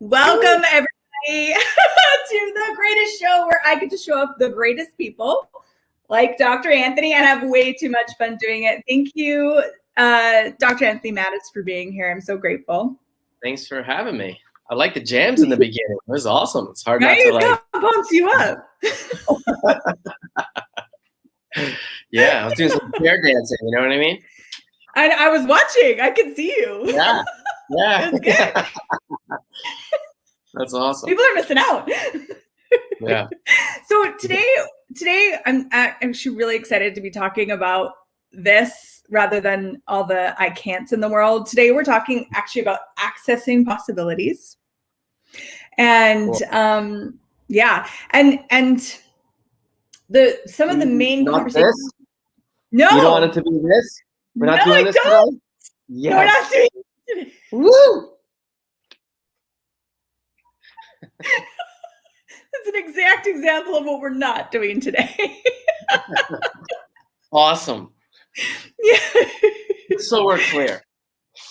Welcome, everybody, to the greatest show where I get to show up the greatest people like Dr. Anthony and have way too much fun doing it. Thank you, Dr. Anthony Mattis, for being here. I'm so grateful. Thanks for having me. I like the jams in the beginning. It was awesome. It's hard There not to like. Bumps you up. Yeah, I was doing some chair dancing. You know what I mean? I was watching. I could see you. Yeah. It's good. That's awesome. People are missing out. Yeah. So today I'm actually really excited to be talking about this rather than all the I can'ts in the world. Today we're talking actually about accessing possibilities. And cool. Yeah, and some of the main conversations. This? No, you don't want it to be this. We're not doing this today. Yes. We're not doing it today. Woo! That's an exact example of what we're not doing today. Awesome. Yeah. So we're clear.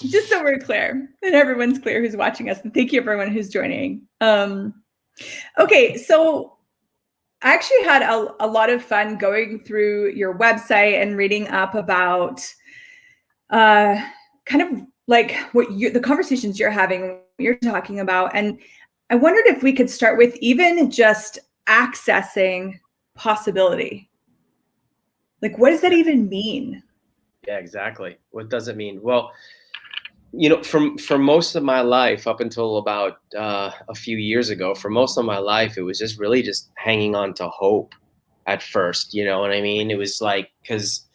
Just so we're clear and everyone's clear who's watching us. And thank you everyone who's joining. Okay, so I actually had a lot of fun going through your website and reading up about kind of like what the conversations you're having, what you're talking about. And I wondered if we could start with even just accessing possibility. Like, what does that even mean? Yeah, exactly. What does it mean? Well, you know, for most of my life, up until about a few years ago, for most of my life, it was just really just hanging on to hope at first. You know what I mean? It was like, because,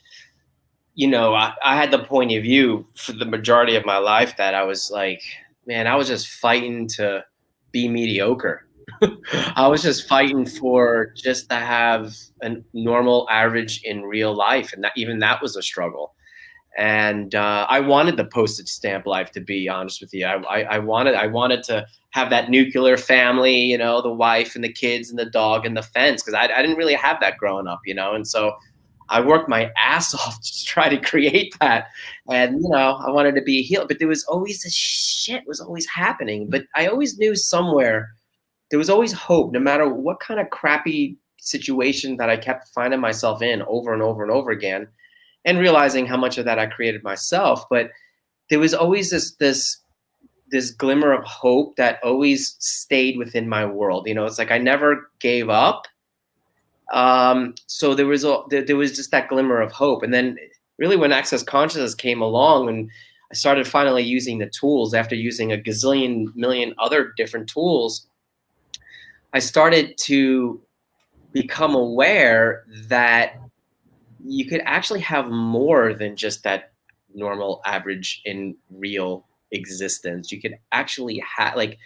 you know, I had the point of view for the majority of my life that I was like, man, I was just fighting to be mediocre. I was just fighting for just to have a normal average in real life. And even that was a struggle. And I wanted the postage stamp life, to be honest with you. I wanted to have that nuclear family, you know, the wife and the kids and the dog and the fence, because I didn't really have that growing up, you know. And so I worked my ass off to try to create that. And, you know, I wanted to be healed, but there was always this shit was always happening. But I always knew somewhere there was always hope, no matter what kind of crappy situation that I kept finding myself in over and over and over again, and realizing how much of that I created myself. But there was always this glimmer of hope that always stayed within my world. You know, it's like I never gave up. So there was just that glimmer of hope. And then really when Access Consciousness came along and I started finally using the tools after using a gazillion million other different tools, I started to become aware that you could actually have more than just that normal average in real existence. You could actually have, like,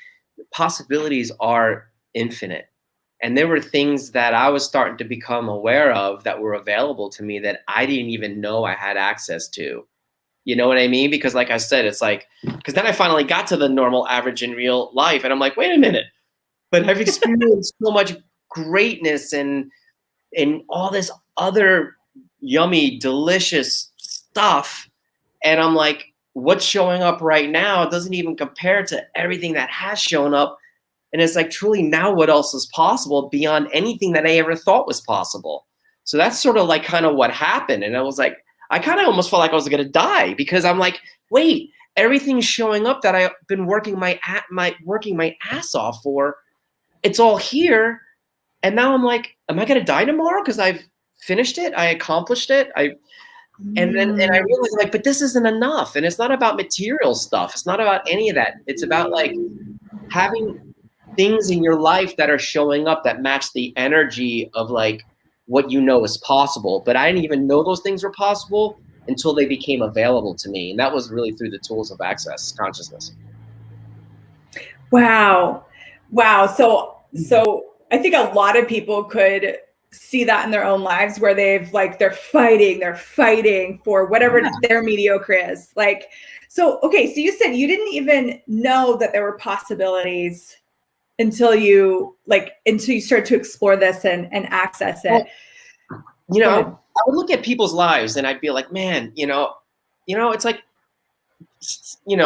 possibilities are infinite. And there were things that I was starting to become aware of that were available to me that I didn't even know I had access to. You know what I mean? Because like I said, it's like, because then I finally got to the normal average in real life and I'm like, wait a minute, but I've experienced so much greatness and all this other yummy, delicious stuff. And I'm like, what's showing up right now doesn't even compare to everything that has shown up. And it's like, truly, now what else is possible beyond anything that I ever thought was possible? So that's sort of like kind of what happened. And I was like, I kind of almost felt like I was going to die, because I'm like, wait, everything's showing up that I've been working my ass off for. It's all here. And now I'm like, am I going to die tomorrow? Because I've finished it. I accomplished it. And I realized, like, but this isn't enough. And it's not about material stuff. It's not about any of that. It's about like having things in your life that are showing up that match the energy of like what you know is possible. But I didn't even know those things were possible until they became available to me. And that was really through the tools of Access Consciousness. Wow. So I think a lot of people could see that in their own lives where they're fighting for whatever their mediocre is. Like, so, okay. So you said you didn't even know that there were possibilities until you start to explore this and access it. Well, you know, I would look at people's lives and I'd be like, man, you know, it's like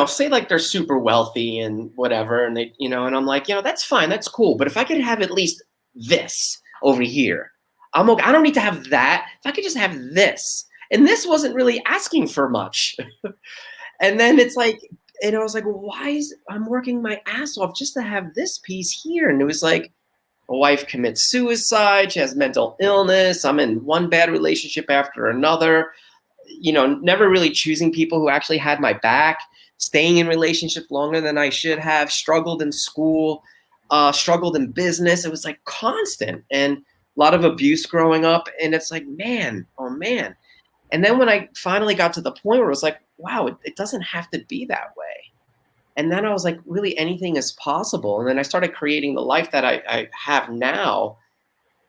say like they're super wealthy and whatever, and they, and I'm like, that's fine, that's cool. But if I could have at least this over here, I'm okay. I don't need to have that. If I could just have this, and this wasn't really asking for much. And then it's like, and I was like, well, I'm working my ass off just to have this piece here. And it was like, a wife commits suicide. She has mental illness. I'm in one bad relationship after another. Never really choosing people who actually had my back, staying in relationships longer than I should have, struggled in school, struggled in business. It was like constant, and a lot of abuse growing up. And it's like, man, oh man. And then when I finally got to the point where it was like, wow, it doesn't have to be that way. And then I was like, really, anything is possible. And then I started creating the life that I have now.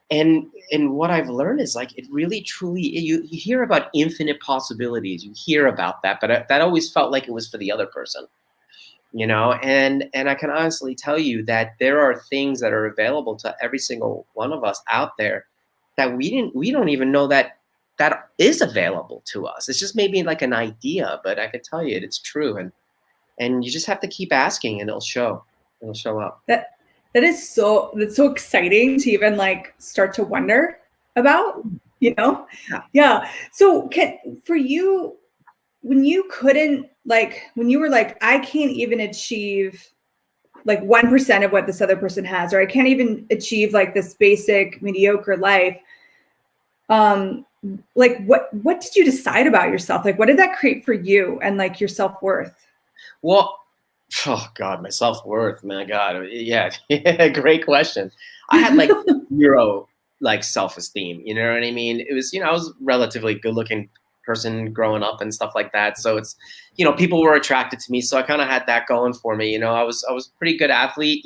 And what I've learned is like, it really, truly, you hear about infinite possibilities. You hear about that, but that always felt like it was for the other person, and I can honestly tell you that there are things that are available to every single one of us out there that we don't even know that is available to us. It's just maybe like an idea, but I can tell you it's true. And you just have to keep asking, and it'll show up. That's so exciting to even like start to wonder about, Yeah. So for you, when you couldn't, like, when you were like, I can't even achieve like 1% of what this other person has, or I can't even achieve like this basic mediocre life. Like what did you decide about yourself? Like, what did that create for you and like your self-worth? Well, oh God, my self-worth, my God. Yeah. Great question. I had like zero like self-esteem, you know what I mean? It was, I was a relatively good looking person growing up and stuff like that. So it's, people were attracted to me. So I kind of had that going for me. I was a pretty good athlete,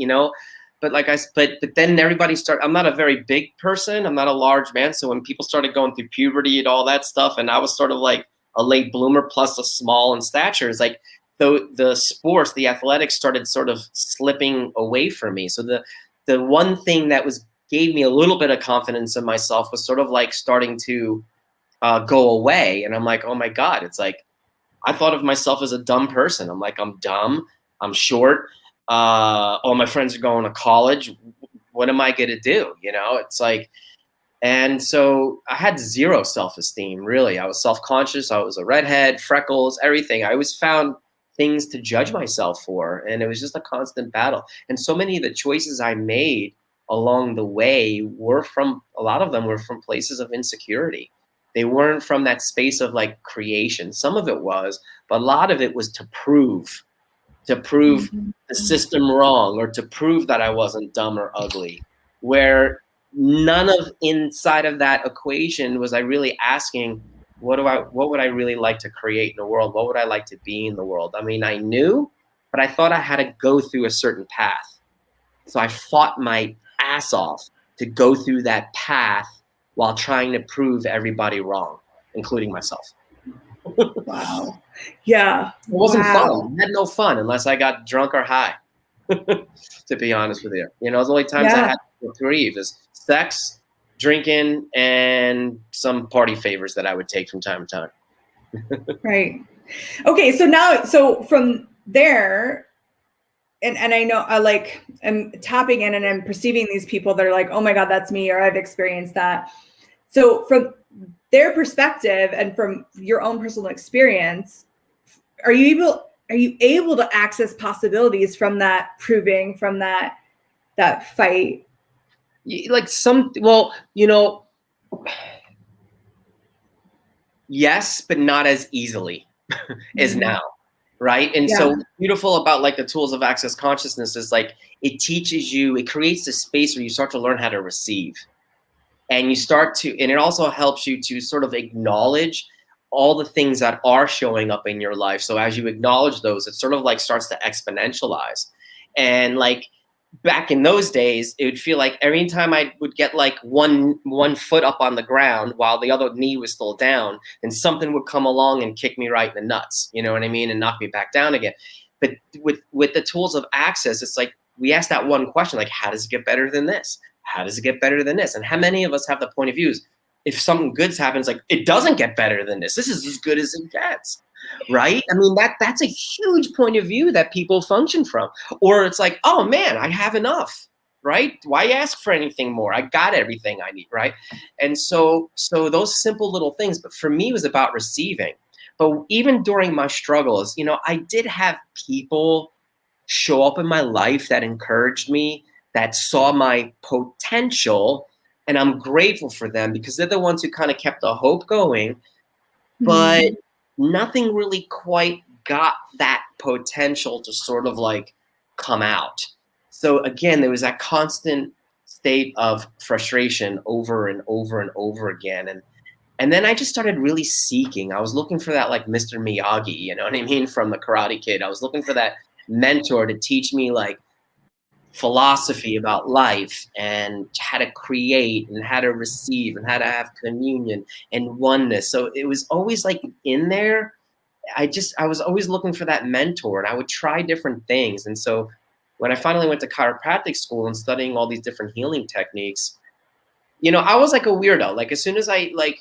but but then everybody I'm not a very big person. I'm not a large man. So when people started going through puberty and all that stuff, and I was sort of like a late bloomer plus a small in stature, it's like, the sports, the athletics started sort of slipping away from me. So the one thing that gave me a little bit of confidence in myself was sort of like starting to go away. And I'm like, oh my God, it's like, I thought of myself as a dumb person. I'm like, I'm dumb, I'm short. All my friends are going to college. What am I going to do? It's like, and so I had zero self-esteem, really. I was self-conscious. I was a redhead, freckles, everything. I always found things to judge myself for. And it was just a constant battle. And so many of the choices I made along the way a lot of them were from places of insecurity. They weren't from that space of like creation. Some of it was, but a lot of it was to prove the system wrong, or to prove that I wasn't dumb or ugly, where none of inside of that equation was I really asking, what would I really like to create in the world? What would I like to be in the world? I mean, I knew, but I thought I had to go through a certain path. So I fought my ass off to go through that path while trying to prove everybody wrong, including myself. Wow. Yeah. It wasn't fun. I had no fun unless I got drunk or high, to be honest with you. Those only times I had to grieve is sex, drinking, and some party favors that I would take from time to time. Right. Okay. So from there, and I know I'm tapping in and I'm perceiving these people that are like, oh my God, that's me, or I've experienced that. So from their perspective and from your own personal experience, are you able to access possibilities from that proving, from that fight? Like yes, but not as easily as now. Right. And so what's beautiful about like the tools of access consciousness is like, it teaches you, it creates a space where you start to learn how to receive. And it also helps you to sort of acknowledge all the things that are showing up in your life. So as you acknowledge those, it sort of like starts to exponentialize. And like back in those days, it would feel like every time I would get like one foot up on the ground while the other knee was still down, and something would come along and kick me right in the nuts, you know what I mean? And knock me back down again. But with the tools of access, it's like, we ask that one question, like, how does it get better than this? How does it get better than this? And how many of us have the point of views, if something good happens, like, it doesn't get better than this. This is as good as it gets. right? I mean, that's a huge point of view that people function from. Or it's like, oh man, I have enough, right? Why ask for anything more? I got everything I need, right? And so those simple little things, but for me, it was about receiving. But even during my struggles, I did have people show up in my life that encouraged me, that saw my potential, and I'm grateful for them because they're the ones who kind of kept the hope going. But nothing really quite got that potential to sort of like come out. So again, there was that constant state of frustration over and over and over again. And then I just started really seeking. I was looking for that like Mr. Miyagi, you know what I mean, from the Karate Kid. I was looking for that mentor to teach me like philosophy about life and how to create and how to receive and how to have communion and oneness. So it was always like in there. I was always looking for that mentor, and I would try different things. And so when I finally went to chiropractic school and studying all these different healing techniques, I was like a weirdo. Like as soon as I like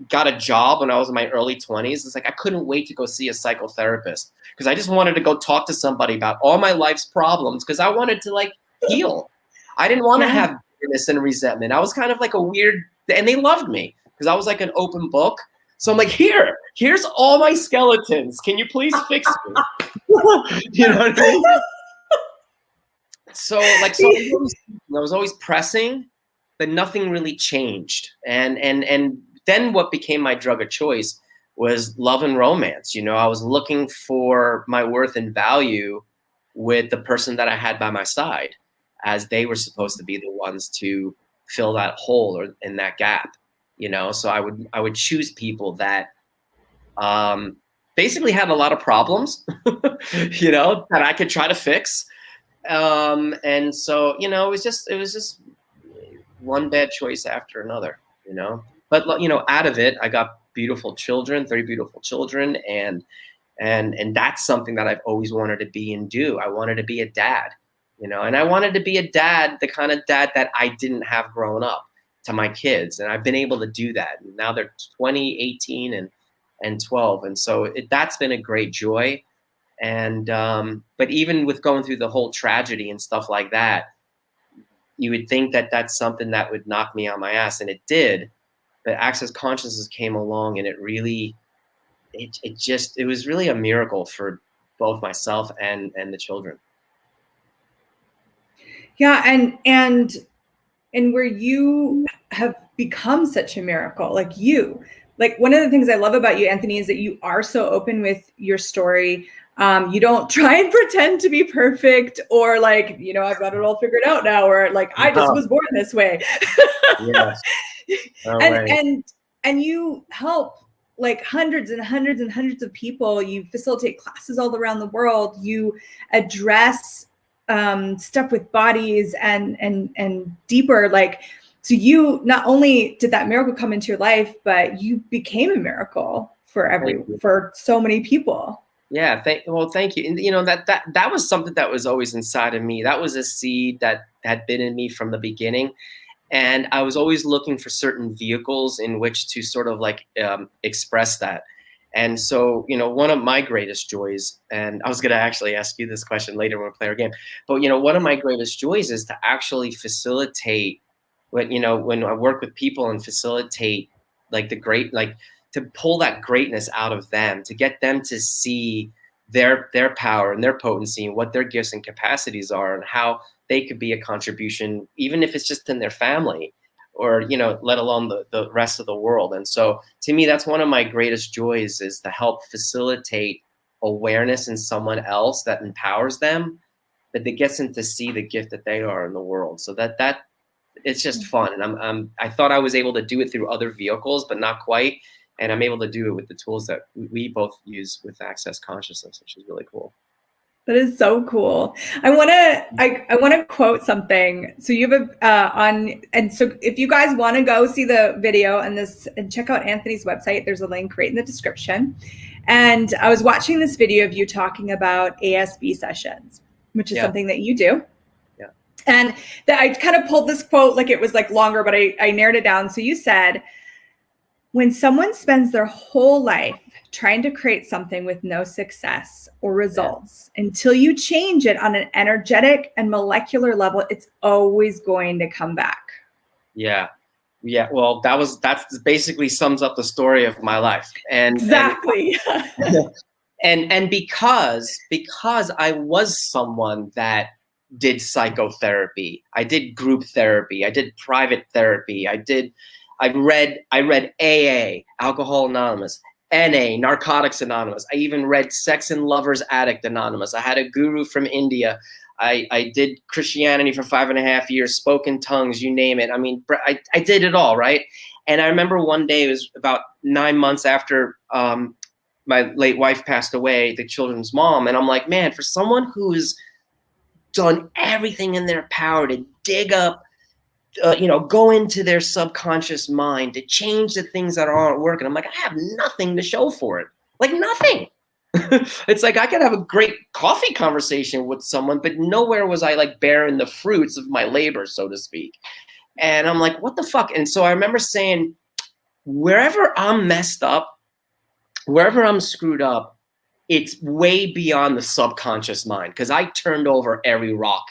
got a job when I was in my early 20s, it's like I couldn't wait to go see a psychotherapist because I just wanted to go talk to somebody about all my life's problems because I wanted to like heal. I didn't want to have bitterness and resentment. I was kind of like a weird, and they loved me because I was like an open book. So I'm like, here's all my skeletons. Can you please fix me? You know what I mean? So like, I was always pressing, but nothing really changed. And then what became my drug of choice was love and romance. I was looking for my worth and value with the person that I had by my side, as they were supposed to be the ones to fill that hole or in that gap. So I would choose people that basically had a lot of problems, that I could try to fix. And so, it was just one bad choice after another, but out of it, I got beautiful children, 3 beautiful children. And that's something that I've always wanted to be and do. I wanted to be a dad, and I wanted to be a dad, the kind of dad that I didn't have growing up, to my kids. And I've been able to do that. And now they're 20, 18, and 12. And so that's been a great joy. And, but even with going through the whole tragedy and stuff like that, you would think that that's something that would knock me on my ass. And it did. But Access Consciousness came along, and it really, it was really a miracle for both myself and the children. Yeah. And where you have become such a miracle, like one of the things I love about you, Anthony, is that you are so open with your story. You don't try and pretend to be perfect or like, I've got it all figured out now, or like, I just was born this way. Yes. No way. And you help like hundreds and hundreds and hundreds of people. You facilitate classes all around the world. You address stuff with bodies and deeper, like, so you not only did that miracle come into your life, but you became a miracle for so many people. Yeah. Thank you. And that was something that was always inside of me. That was a seed that had been in me from the beginning. And I was always looking for certain vehicles in which to sort of like express that. And so, one of my greatest joys, and I was going to actually ask you this question later when we play our game, but, one of my greatest joys is to actually facilitate when I work with people and facilitate like to pull that greatness out of them, to get them to see their power and their potency and what their gifts and capacities are and how they could be a contribution, even if it's just in their family, or, let alone the rest of the world. And so to me, that's one of my greatest joys, is to help facilitate awareness in someone else that empowers them, that gets them to see the gift that they are in the world. So that it's just fun. And I thought I was able to do it through other vehicles, but not quite. And I'm able to do it with the tools that we both use with Access Consciousness, which is really cool. That is so cool. I want to quote something. So you have so if you guys want to go see the video and check out Anthony's website, there's a link right in the description. And I was watching this video of you talking about ASB sessions, which is something that you do. Yeah. And I kind of pulled this quote, like it was like longer, but I narrowed it down. So you said, When someone spends their whole life trying to create something with no success or results, until you change it on an energetic and molecular level, it's always going to come back. Yeah. Yeah. Well, that's basically sums up the story of my life. And exactly. And because I was someone that did psychotherapy, I did group therapy, I did private therapy, I read AA, Alcohol Anonymous, NA, Narcotics Anonymous. I even read Sex and Lovers Addict Anonymous. I had a guru from India. I did Christianity for 5.5 years, spoken tongues, you name it. I mean, I did it all, right? And I remember one day, it was about 9 months after my late wife passed away, the children's mom, and I'm like, man, for someone who's done everything in their power to dig up, go into their subconscious mind, to change the things that aren't working. I'm like, I have nothing to show for it. Like nothing. It's like I could have a great coffee conversation with someone, but nowhere was I like bearing the fruits of my labor, so to speak. And I'm like, what the fuck? And so I remember saying, wherever I'm messed up, wherever I'm screwed up, it's way beyond the subconscious mind, because I turned over every rock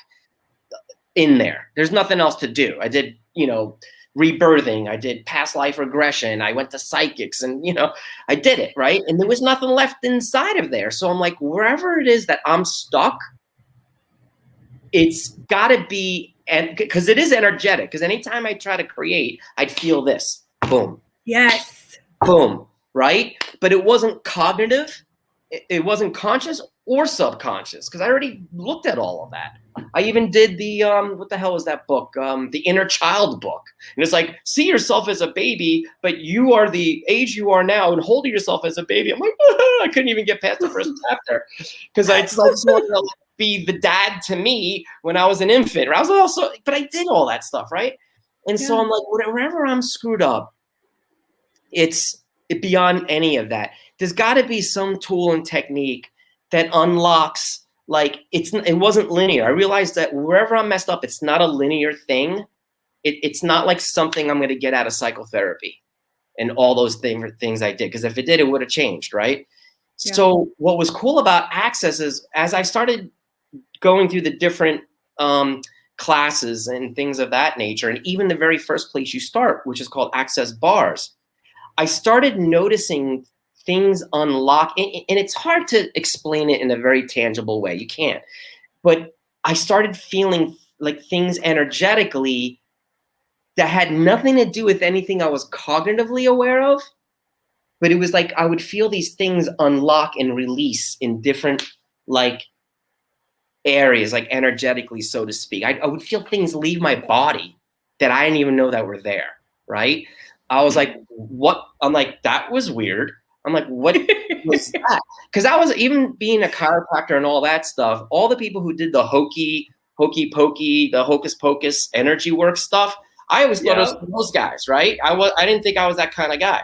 in there. There's nothing else to do. I did, rebirthing. I did past life regression. I went to psychics and, I did it, right? And there was nothing left inside of there. So I'm like, wherever it is that I'm stuck, it's got to be, and because it is energetic, because anytime I try to create, I'd feel this, boom. Yes. Boom, right? But it wasn't cognitive. It wasn't conscious or subconscious, because I already looked at all of that. I even did the, what the hell was that book? The Inner Child book. And it's like, see yourself as a baby, but you are the age you are now and holding yourself as a baby. I'm like, I couldn't even get past the first chapter, because I just wanted to be the dad to me when I was an infant. I was also, but I did all that stuff, right? And so I'm like, wherever I'm screwed up, it's beyond any of that. There's got to be some tool and technique that unlocks, like, it wasn't linear. I realized that wherever I'm messed up, it's not a linear thing. It's not like something I'm going to get out of psychotherapy and all those things I did, because if it did, it would have changed, right? Yeah. So what was cool about Access is, as I started going through the different classes and things of that nature, and even the very first place you start, which is called Access Bars, I started noticing things unlock, and it's hard to explain it in a very tangible way. You can't. But I started feeling like things energetically that had nothing to do with anything I was cognitively aware of. But it was like I would feel these things unlock and release in different like areas, like energetically, so to speak. I would feel things leave my body that I didn't even know that were there, right? I was like, what? I'm like, that was weird. I'm like, what was that? Because I was, even being a chiropractor and all that stuff, all the people who did the hokey pokey, the hocus pocus energy work stuff, I always thought it was those guys, right? I didn't think I was that kind of guy.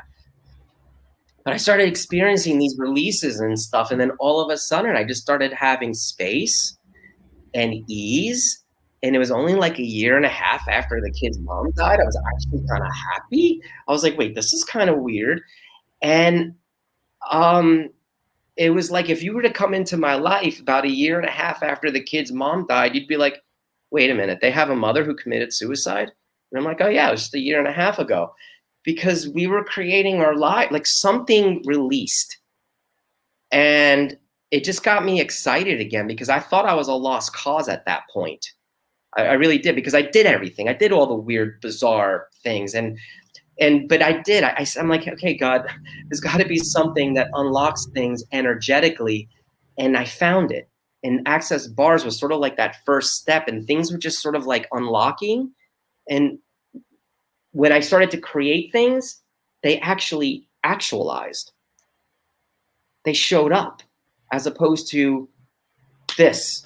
But I started experiencing these releases and stuff, and then all of a sudden I just started having space and ease. And it was only like 1.5 years after the kid's mom died, I was actually kind of happy. I was like, wait, this is kind of weird. And it was like, if you were to come into my life about 1.5 years after the kid's mom died, you'd be like, wait a minute, they have a mother who committed suicide? And I'm like, oh yeah, it was just 1.5 years ago. Because we were creating our life, like something released. And it just got me excited again, because I thought I was a lost cause at that point. I really did, because I did everything. I did all the weird, bizarre things. But I did. I'm like, okay, God, there's got to be something that unlocks things energetically. And I found it. And Access Bars was sort of like that first step, and things were just sort of like unlocking. And when I started to create things, they actually actualized. They showed up, as opposed to this.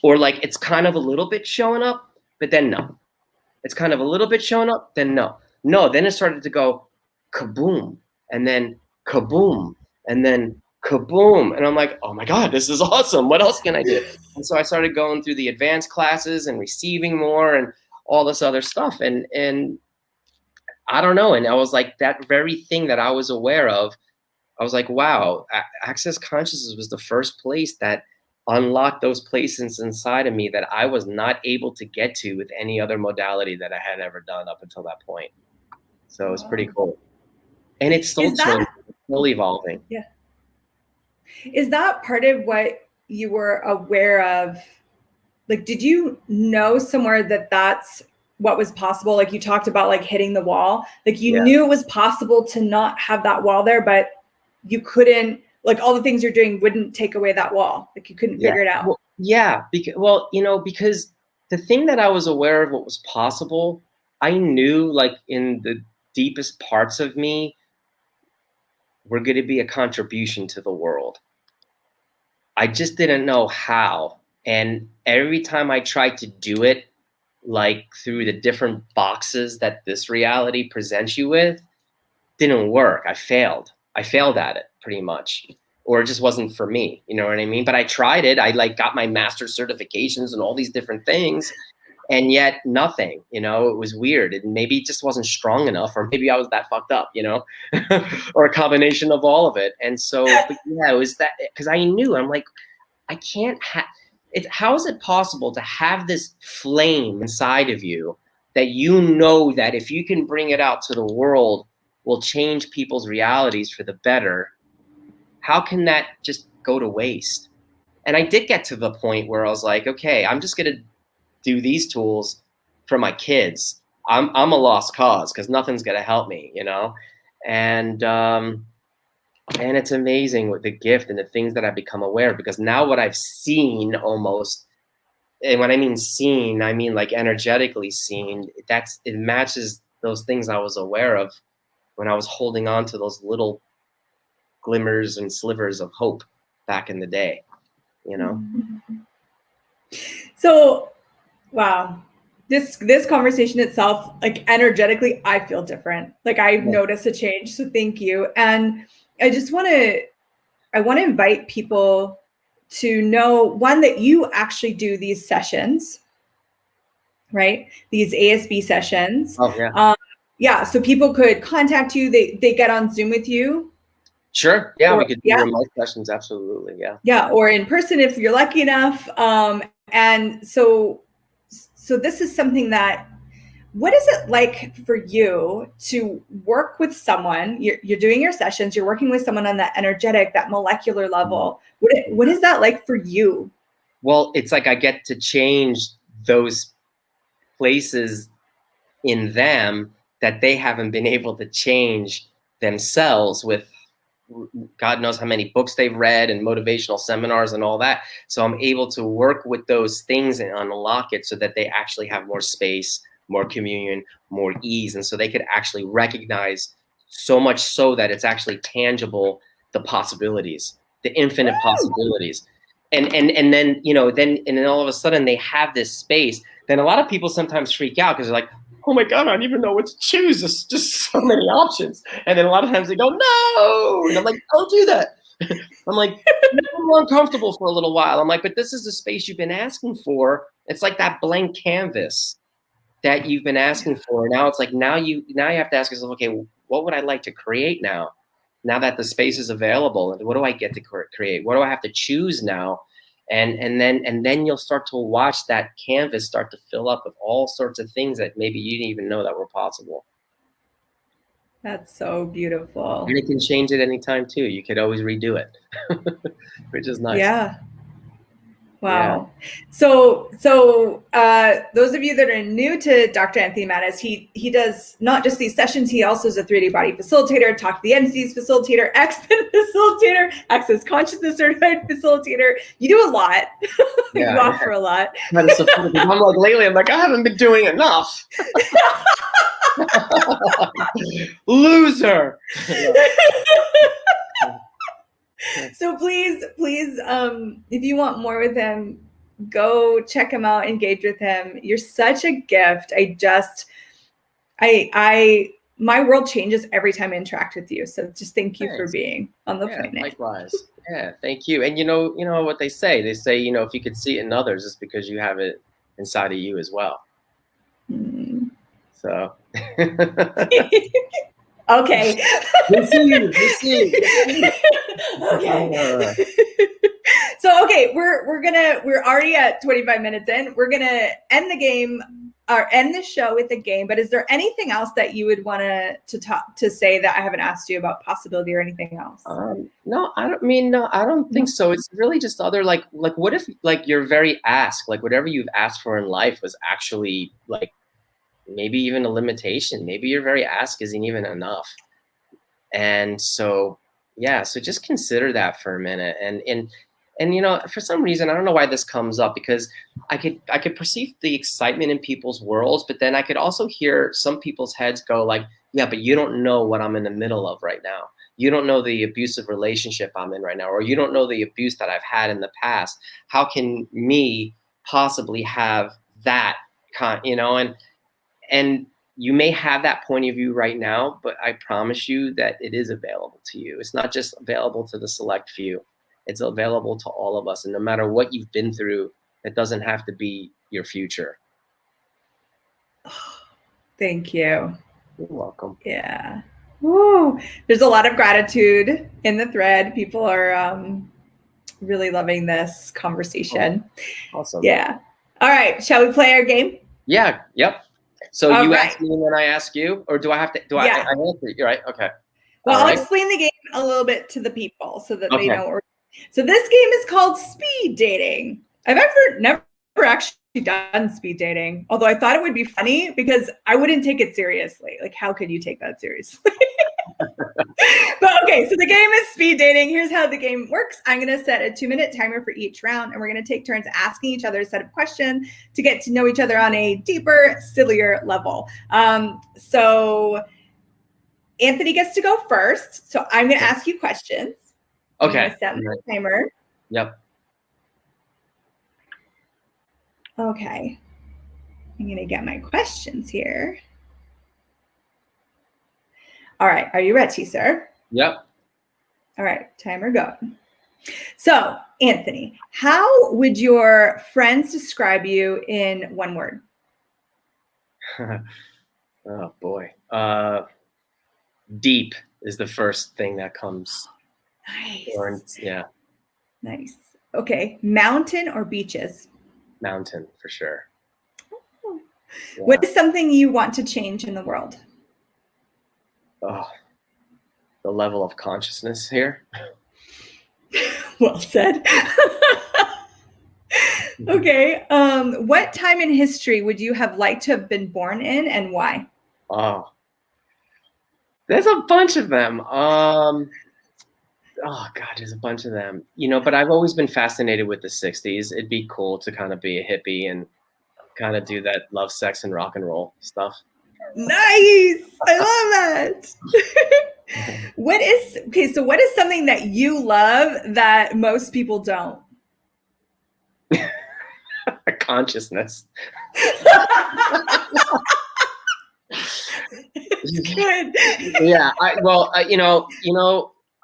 Or like, it's kind of a little bit showing up, but then no. It's kind of a little bit showing up, then no. No, then it started to go kaboom, and then kaboom, and then kaboom. And I'm like, oh my God, this is awesome. What else can I do? And so I started going through the advanced classes and receiving more and all this other stuff. And I don't know. And I was like, that very thing that I was aware of, I was like, wow, Access Consciousness was the first place that unlocked those places inside of me that I was not able to get to with any other modality that I had ever done up until that point. So it's pretty cool. And it's still changing, it's still evolving. Yeah. Is that part of what you were aware of? Like, did you know somewhere that that's what was possible? Like you talked about like hitting the wall, like you knew it was possible to not have that wall there, but you couldn't, like all the things you're doing wouldn't take away that wall. Like you couldn't figure it out. Well, yeah. Because the thing that I was aware of what was possible, I knew like in the deepest parts of me, we're going to be a contribution to the world. I just didn't know how. And every time I tried to do it, like through the different boxes that this reality presents you with, didn't work. I failed at it pretty much, or it just wasn't for me. You know what I mean? But I tried it. I like got my master certifications and all these different things, and yet nothing. You know, it was weird. And maybe it just wasn't strong enough, or maybe I was that fucked up, you know, or a combination of all of it. And so, but yeah, it was that, because I knew, I'm like, I can't have it. How is it possible to have this flame inside of you that you know that if you can bring it out to the world, will change people's realities for the better? How can that just go to waste? And I did get to the point where I was like, okay, I'm just going to do these tools for my kids. I'm a lost cause because nothing's going to help me, you know? And it's amazing with the gift and the things that I've become aware of, because now what I've seen almost, and when I mean seen, I mean like energetically seen, it matches those things I was aware of when I was holding on to those little glimmers and slivers of hope back in the day, you know? So, wow. This conversation itself, like energetically, I feel different. Like I've noticed a change. So thank you. And I want to invite people to know, one, that you actually do these sessions, right? These ASB sessions. Oh yeah. Yeah. So people could contact you. They get on Zoom with you. Sure. Yeah, we could do remote sessions. Absolutely. Yeah. Yeah. Or in person if you're lucky enough. And so this is something that, what is it like for you to work with someone? You're doing your sessions, you're working with someone on that energetic, that molecular level. What is that like for you? Well, it's like I get to change those places in them that they haven't been able to change themselves with God knows how many books they've read and motivational seminars and all that. So I'm able to work with those things and unlock it so that they actually have more space, more communion, more ease. And so they could actually recognize, so much so that it's actually tangible, the possibilities, the infinite possibilities. And then, you know, then all of a sudden they have this space. Then a lot of people sometimes freak out because they're like, oh my God, I don't even know what to choose. There's just so many options. And then a lot of times they go, no. And I'm like, don't do that. I'm like, I'm uncomfortable for a little while. I'm like, but this is the space you've been asking for. It's like that blank canvas that you've been asking for. Now it's like, now you have to ask yourself, okay, what would I like to create now? Now that the space is available, and what do I get to create? What do I have to choose now? And then you'll start to watch that canvas start to fill up with all sorts of things that maybe you didn't even know that were possible. That's so beautiful. And it can change at any time too. You could always redo it, which is nice. Yeah. Wow. Yeah. So those of you that are new to Dr. Anthony Mattis, he does not just these sessions, he also is a 3D body facilitator, Talk to the Entities Facilitator, Expert Facilitator, Access Consciousness Certified Facilitator. You do a lot. Yeah, you offer a lot. I'm like, lately, I'm like, I haven't been doing enough. Loser. So please, if you want more with him, go check him out, engage with him. You're such a gift. My world changes every time I interact with you. So just thank you for being on the planet. Likewise. Yeah, thank you. And you know what they say? They say, you know, if you could see it in others, it's because you have it inside of you as well. So. Okay. We'll see. Okay. So okay, we're already at 25 minutes in. We're gonna end the game or end the show with a game. But is there anything else that you would want to say that I haven't asked you about possibility or anything else? No, I don't think so. It's really just other like what if like your very ask, like whatever you've asked for in life was actually like maybe even a limitation. Maybe your very ask isn't even enough. And so, yeah, so just consider that for a minute. And you know, for some reason, I don't know why this comes up, because I could perceive the excitement in people's worlds, but then I could also hear some people's heads go like, yeah, but you don't know what I'm in the middle of right now. You don't know the abusive relationship I'm in right now, or you don't know the abuse that I've had in the past. How can me possibly have that you know, and you may have that point of view right now, but I promise you that it is available to you. It's not just available to the select few. It's available to all of us. And no matter what you've been through, it doesn't have to be your future. Thank you. You're welcome. Yeah. Woo. There's a lot of gratitude in the thread. People are really loving this conversation. Oh, awesome. Yeah. All right. Shall we play our game? Yeah. Yep. So All you right. ask me and then I ask you, or do I have to? I answer? You're right. Okay. Well, I'll explain the game a little bit to the people so that they know what we're. So this game is called speed dating. I've never actually done speed dating, although I thought it would be funny because I wouldn't take it seriously. Like, how could you take that seriously? But okay, so the game is speed dating. Here's how the game works. I'm going to set a 2-minute timer for each round, and we're going to take turns asking each other a set of questions to get to know each other on a deeper, sillier level. So Anthony gets to go first. So I'm going to ask you questions. Okay. I'm going to set my timer. Yep. Okay. I'm going to get my questions here. All right. Are you ready, sir? Yep. All right. Timer going. So, Anthony, how would your friends describe you in one word? Oh, boy. Deep is the first thing that comes. Nice. Yeah. Nice. Okay. Mountain or beaches? Mountain, for sure. Oh. Yeah. What is something you want to change in the world? Oh, the level of consciousness here. Well said. Okay. What time in history would you have liked to have been born in, and why? Oh, there's a bunch of them. Oh God, there's a bunch of them. You know, but I've always been fascinated with the 60s. It'd be cool to kind of be a hippie and kind of do that love, sex, and rock and roll stuff. Nice. I love that. What is something that you love that most people don't? Consciousness. Good. Yeah.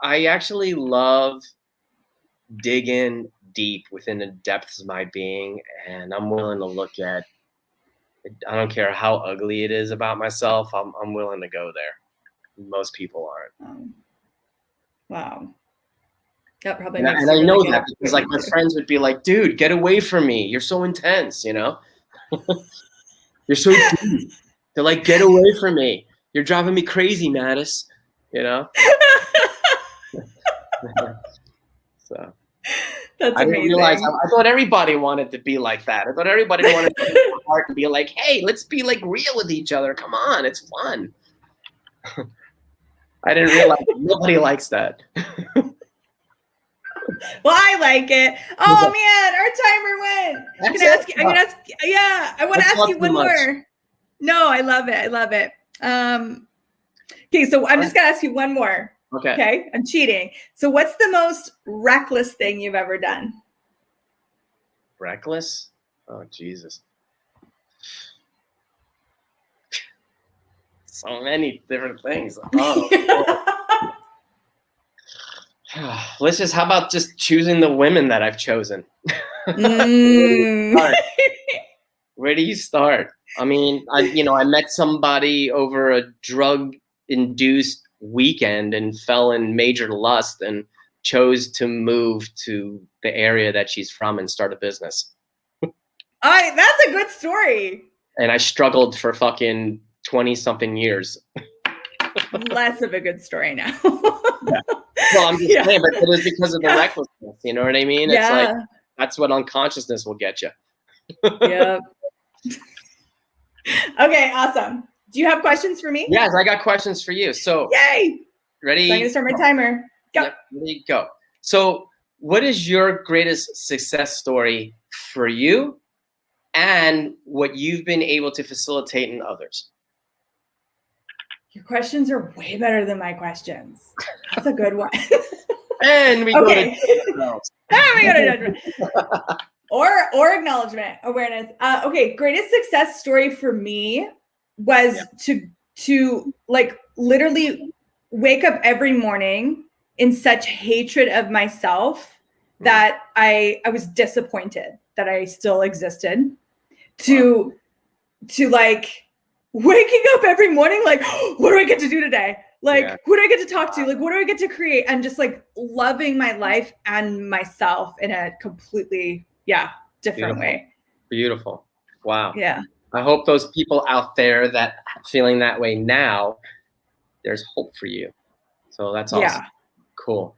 I actually love digging deep within the depths of my being, and I'm willing to look at. I don't care how ugly it is about myself. I'm willing to go there. Most people aren't. Wow. That probably and I know that because like my friends would be like, "Dude, get away from me. You're so intense, you know. You're so deep. They're like, get away from me. You're driving me crazy, Mattis. You know." So that's I didn't realize. I thought everybody wanted to be like that. I thought everybody wanted to be heart and be like, "Hey, let's be like real with each other. Come on, it's fun." I didn't realize nobody likes that. Well, I like it. Oh man, our timer went. I want to ask you one more. No, I love it. I love it. Okay, so I'm just gonna ask you one more. Okay, I'm cheating. So what's the most reckless thing you've ever done? Reckless? Oh, Jesus. So many different things. Oh. How about just choosing the women that I've chosen? Where do you start? I mean, I met somebody over a drug-induced weekend and fell in major lust and chose to move to the area that she's from and start a business. That's a good story. And I struggled for fucking 20-something years. Less of a good story now. Yeah. Well, I'm just saying, but it was because of the recklessness. You know what I mean? It's like, that's what unconsciousness will get you. Yeah. Okay, awesome. Do you have questions for me? Yes, I got questions for you. So, yay! Ready? So I'm gonna start my timer. Go. Yep, ready, go. So, what is your greatest success story for you, and what you've been able to facilitate in others? Your questions are way better than my questions. That's a good one. And we go to judgment. Or acknowledgement, awareness. Okay, greatest success story for me was to like literally wake up every morning in such hatred of myself that I was disappointed that I still existed. To like waking up every morning like, what do I get to do today? Like, who do I get to talk to? Like, what do I get to create? And just like loving my life and myself in a completely, different way. Beautiful. Wow. Yeah. I hope those people out there that feeling that way now, there's hope for you. So that's awesome. Yeah. Cool.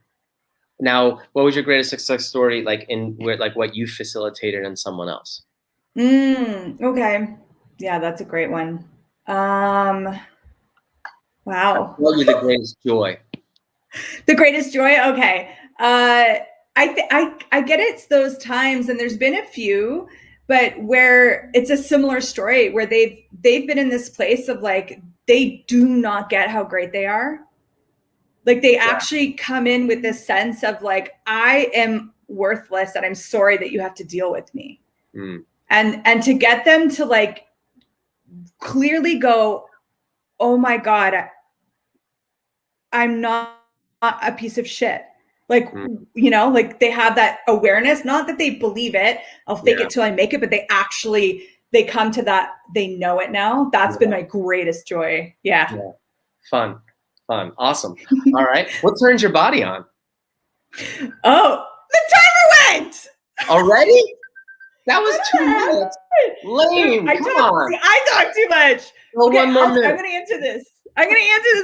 Now, what was your greatest success story like what you facilitated in someone else? Okay. Yeah, that's a great one. Wow. What was the greatest joy? The greatest joy? Okay. I get it's those times, and there's been a few, but where it's a similar story where they've been in this place of like, they do not get how great they are. Like they actually come in with this sense of like, I am worthless and I'm sorry that you have to deal with me. And to get them to like clearly go, oh my God, I'm not a piece of shit. Like, like they have that awareness, not that they believe it, I'll fake it till I make it, but they come to that, they know it now. That's been my greatest joy. Yeah. Fun. Awesome. All right. What turns your body on? Oh, the timer went already. That was 2 minutes. Lame. Come on. I talk too much. Well, okay, 1 more minute. I'm going to answer this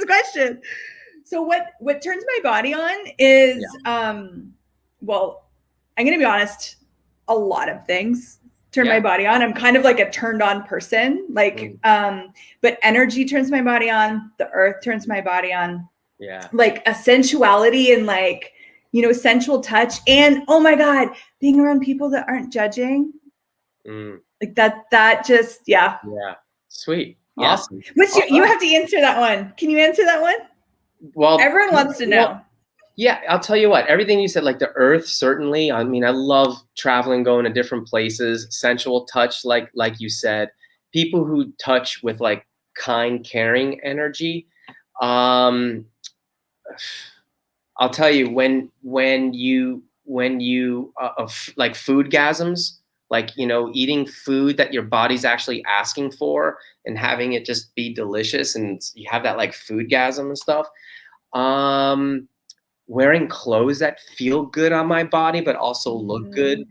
question. So what turns my body on is, well, I'm going to be honest, a lot of things turn my body on. I'm kind of like a turned on person, like, but energy turns my body on. The earth turns my body on. Yeah. Like a sensuality and like, sensual touch. And oh my God, being around people that aren't judging. Like that just, Yeah. Sweet. Yeah. Awesome. You have to answer that one. Can you answer that one? Well, everyone wants to know. I'll tell you what, everything you said, like the earth, certainly. I mean, I love traveling, going to different places, sensual touch, like you said, people who touch with like kind, caring energy. I'll tell you when you like foodgasms, like, eating food that your body's actually asking for and having it just be delicious. And you have that like foodgasm and stuff. Wearing clothes that feel good on my body, but also look good,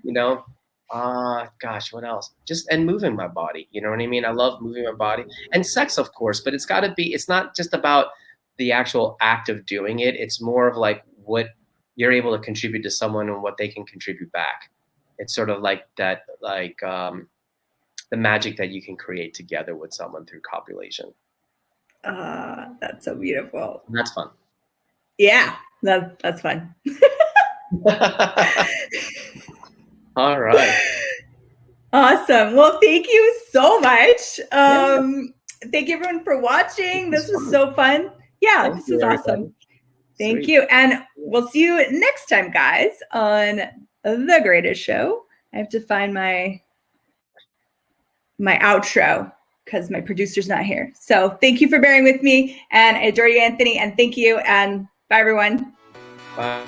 gosh, what else? And moving my body, you know what I mean? I love moving my body, and sex, of course, but it's not just about the actual act of doing it. It's more of like what you're able to contribute to someone and what they can contribute back. It's sort of like that, like the magic that you can create together with someone through copulation. That's so beautiful. And that's fun. Yeah, that's fun. All right. Awesome. Well, thank you so much. Thank you everyone for watching. This was so fun. Yeah, this is awesome. Thank you. And we'll see you next time, guys, on The Greatest Show. I have to find my outro because my producer's not here. So thank you for bearing with me. And I adore you, Anthony. And thank you. And bye, everyone. Bye.